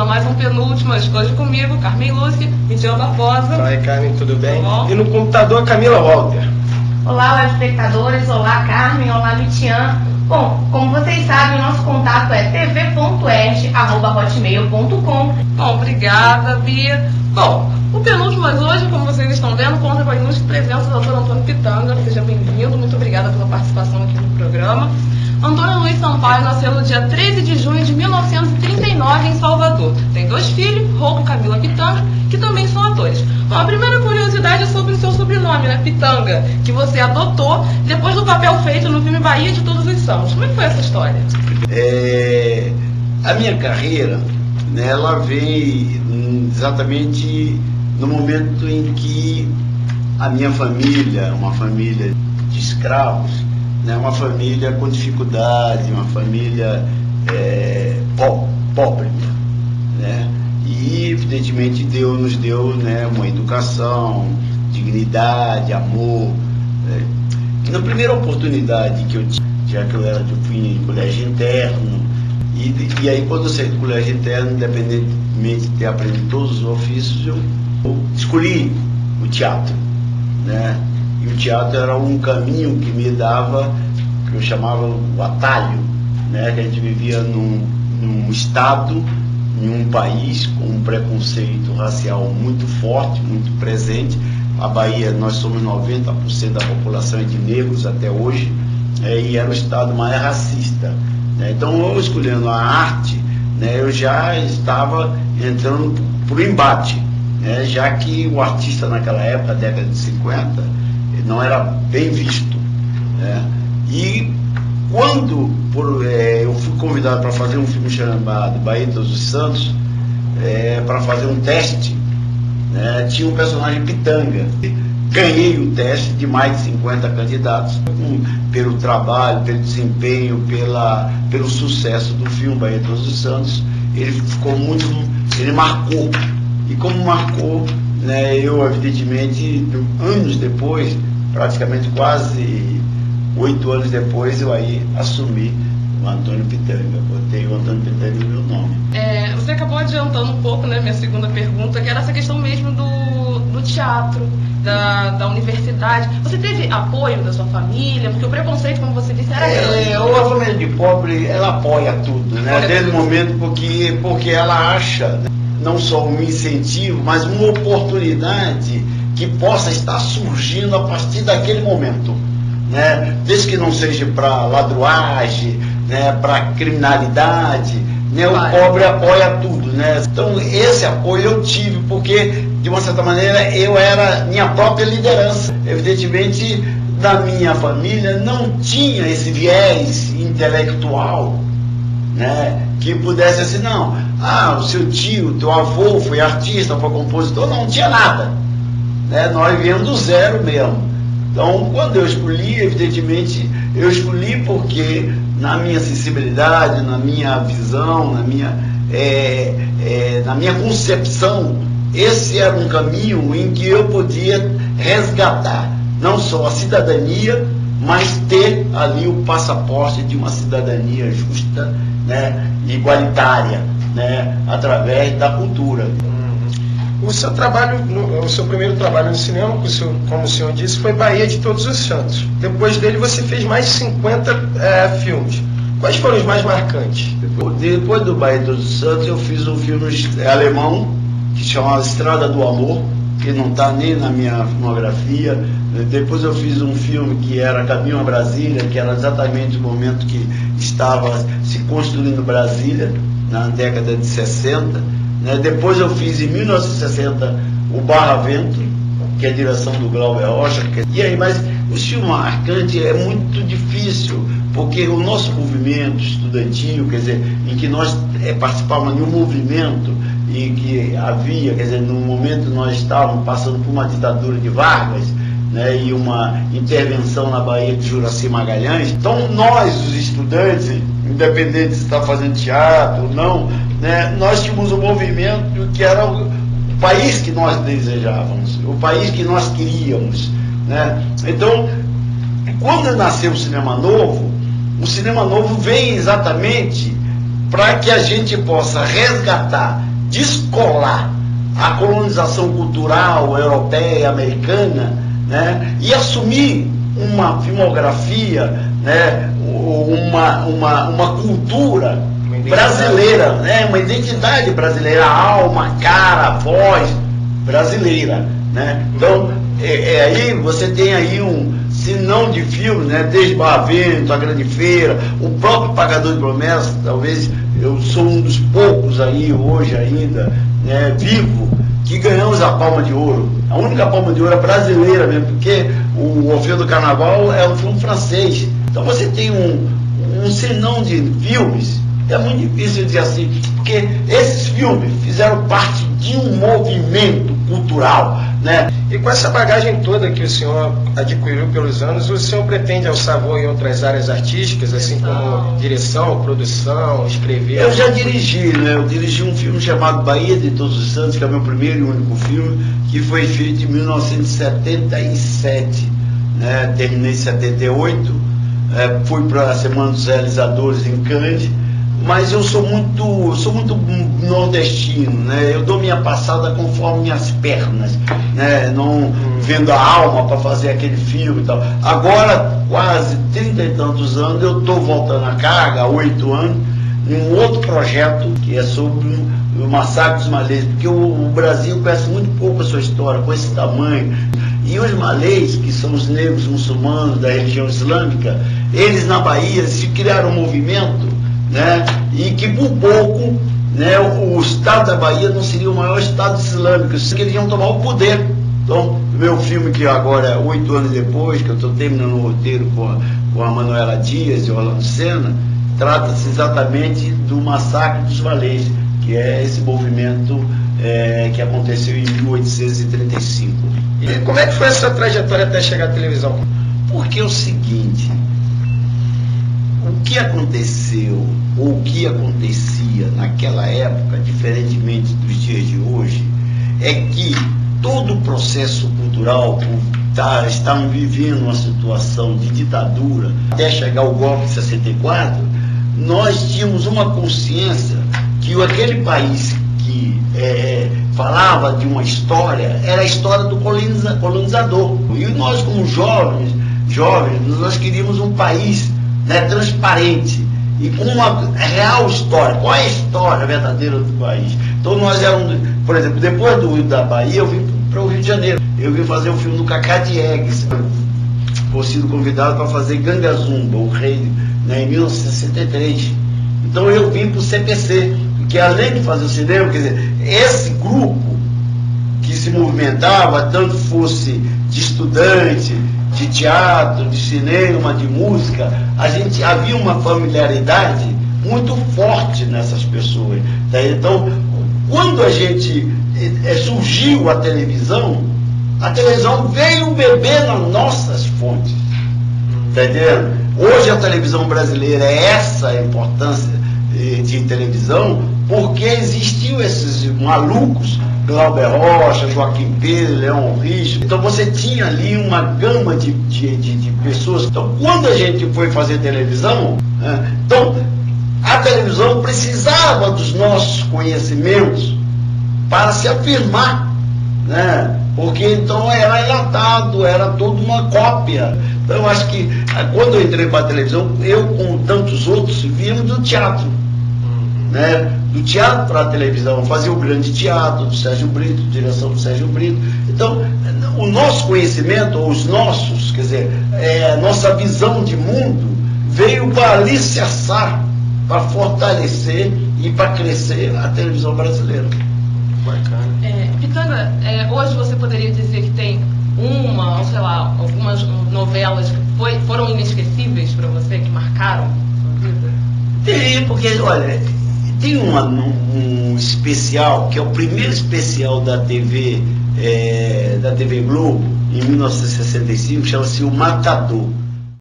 mais um Penúltimas, hoje comigo, Carmen Lúcia e Jean Barbosa. Fala aí, Carmen, tudo bem? Bom. E no computador, Camila Walter. Olá, web espectadores, olá Carmen, olá Litian. Bom, como vocês sabem, o nosso contato é tv.erte@hotmail.com. Bom, obrigada, Bia. Bom, o Penúltimas hoje, como vocês estão vendo, conta com a ilustre presença do Dr. Antônio Pitanga. Seja bem-vindo, muito obrigada pela participação aqui no programa. Antônio Luiz Sampaio nasceu no dia 13 de junho de 1939 em Salvador. Tem 2 filhos, Rocco e Camila Pitanga, que também são atores. Bom, a primeira curiosidade é sobre o seu sobrenome, né, Pitanga, que você adotou depois do papel feito no filme Bahia de Todos os Santos. Como é que foi essa história? A minha carreira, né, ela veio exatamente no momento em que a minha família, uma família de escravos, né, uma família com dificuldade, uma família pobre, né, e evidentemente Deus nos deu, né, uma educação, dignidade, amor, né. E na primeira oportunidade que eu tive, já que eu fui em colégio interno, e aí quando eu saí do colégio interno, independentemente de ter aprendido todos os ofícios, eu escolhi o teatro, né? E o teatro era um caminho que me dava, que eu chamava o atalho, né? Que a gente vivia num estado, em um país com um preconceito racial muito forte, muito presente. A Bahia, nós somos 90% da população é de negros até hoje, e era o estado mais racista, né? Então, eu escolhendo a arte, né, eu já estava entrando para o embate, né, já que o artista naquela época, década de 50, não era bem visto, né? E quando eu fui convidado para fazer um filme chamado Bahia de Todos os Santos, para fazer um teste, né, tinha um personagem Pitanga. Ganhei o teste de mais de 50 candidatos, pelo trabalho, pelo desempenho, pelo sucesso do filme Bahia de Todos os Santos. Ele marcou. E como marcou, né, eu evidentemente, anos depois, praticamente quase 8 anos depois, eu aí assumi o Antônio Pitanga. Botei o Antônio Pitanga no meu nome. Você acabou adiantando um pouco, né, minha segunda pergunta, que era essa questão mesmo do teatro, da universidade. Você teve apoio da sua família? Porque o preconceito, como você disse, era grande. A família de pobre, ela apoia tudo, né? Desde o momento porque ela acha, né, não só um incentivo, mas uma oportunidade que possa estar surgindo a partir daquele momento, né? Desde que não seja para ladruagem, né, para criminalidade, né? O pobre apoia tudo, né? Então esse apoio eu tive porque, de uma certa maneira, eu era minha própria liderança. Evidentemente, da minha família não tinha esse viés intelectual, né, que pudesse assim, não, o seu tio, teu avô foi artista, foi compositor, não tinha nada, né? Nós viemos do zero mesmo. Então, quando eu escolhi, evidentemente, eu escolhi porque na minha sensibilidade, na minha visão, na minha concepção, esse era um caminho em que eu podia resgatar não só a cidadania, mas ter ali o passaporte de uma cidadania justa, né, igualitária, né, através da cultura. O seu primeiro trabalho no cinema, como o senhor disse, foi Bahia de Todos os Santos. Depois dele você fez mais de 50 filmes. Quais foram os mais marcantes? Depois do Bahia de Todos os Santos, eu fiz um filme alemão que chama Estrada do Amor, que não está nem na minha filmografia. Depois eu fiz um filme que era Caminho a Brasília, que era exatamente o momento que estava se construindo Brasília, na década de 60. Depois eu fiz em 1960 o Barra Vento, que é a direção do Glauber Rocha. E aí, mas o filme marcante é muito difícil, porque o nosso movimento estudantil, quer dizer, em que nós participávamos de um movimento e que havia, quer dizer, no momento nós estávamos passando por uma ditadura de Vargas, né, e uma intervenção na Bahia de Juraci Magalhães. Então nós, os estudantes, independente se está fazendo teatro ou não, né, nós tínhamos um movimento que era o país que nós desejávamos, o país que nós queríamos, né? Então, quando nasceu o Cinema Novo vem exatamente para que a gente possa resgatar descolar a colonização cultural europeia, americana, né, e assumir uma filmografia, né, uma cultura brasileira, né, uma identidade brasileira, a alma, a cara, a voz brasileira, né? Então, aí você tem aí sinão de filmes, né, desde Barravento, A Grande Feira, o próprio Pagador de Promessas. Talvez eu sou um dos poucos aí hoje ainda, né, vivo, que ganhamos a Palma de Ouro. A única Palma de Ouro é brasileira mesmo, porque o Orfeu do Carnaval é um filme francês. Então você tem um senão de filmes. É muito difícil dizer assim, porque esses filmes fizeram parte de um movimento cultural, né? E com essa bagagem toda que o senhor adquiriu pelos anos, o senhor pretende alçar voo em outras áreas artísticas, assim como direção, produção, escrever? Eu já dirigi, né? Eu dirigi um filme chamado Bahia de Todos os Santos, que é o meu primeiro e único filme, que foi feito em 1977, né? Terminei em 78, fui para a Semana dos Realizadores em Cannes. Mas eu sou muito nordestino, né? Eu dou minha passada conforme minhas pernas, né? Não vendo a alma para fazer aquele filme e tal. Agora, quase 30 e tantos anos, eu estou voltando à carga, há 8 anos, em um outro projeto que é sobre o massacre dos malês, porque o Brasil conhece muito pouco a sua história, com esse tamanho. E os malês, que são os negros muçulmanos da religião islâmica, eles na Bahia se criaram um movimento, né, e que por pouco, né, o estado da Bahia não seria o maior estado islâmico, que eles iam tomar o poder. Então, meu filme, que agora, 8 anos depois, que eu estou terminando o roteiro com a Manuela Dias e o Orlando Senna, trata-se exatamente do massacre dos malês, que é esse movimento que aconteceu em 1835. E como é que foi essa trajetória até chegar à televisão? Porque é o seguinte: o que aconteceu, ou o que acontecia naquela época, diferentemente dos dias de hoje, é que todo o processo cultural, estavam vivendo uma situação de ditadura, até chegar o golpe de 64, nós tínhamos uma consciência que aquele país que falava de uma história, era a história do colonizador. E nós, como jovens, nós queríamos um país, né, transparente e com uma real história. Qual é a história verdadeira do país? Então nós éramos, por exemplo, depois da Bahia, eu vim para o Rio de Janeiro. Eu vim fazer o filme do Cacá Diegues, por sido convidado para fazer Gangazumba, o rei, né, em 1963. Então eu vim para o CPC, que além de fazer o cinema, quer dizer, esse grupo que se movimentava, tanto fosse de estudante, de teatro, de cinema, de música, havia uma familiaridade muito forte nessas pessoas. Tá? Então, quando surgiu a televisão veio beber nas nossas fontes. Tá entendendo? Hoje a televisão brasileira é essa a importância de televisão, porque existiam esses malucos, Glauber Rocha, Joaquim Pedro, Leão Richo. Então você tinha ali uma gama de pessoas. Então quando a gente foi fazer televisão, né, então a televisão precisava dos nossos conhecimentos para se afirmar, né? Porque então era enlatado, era toda uma cópia. Então eu acho que quando eu entrei para a televisão, eu como tantos outros viemos do teatro, né? Do teatro para a televisão, fazia o Grande Teatro do Sérgio Brito, direção do Sérgio Brito. Então o nosso conhecimento, ou os nossos, quer dizer, a nossa visão de mundo veio para alicerçar, para fortalecer e para crescer a televisão brasileira. Bacana. Pitanga, hoje você poderia dizer que tem uma, ou sei lá, algumas novelas que foram inesquecíveis para você, que marcaram a sua vida? Tem, porque, olha, tem um especial, que é o primeiro especial da TV Globo, em 1965, chama-se O Matador.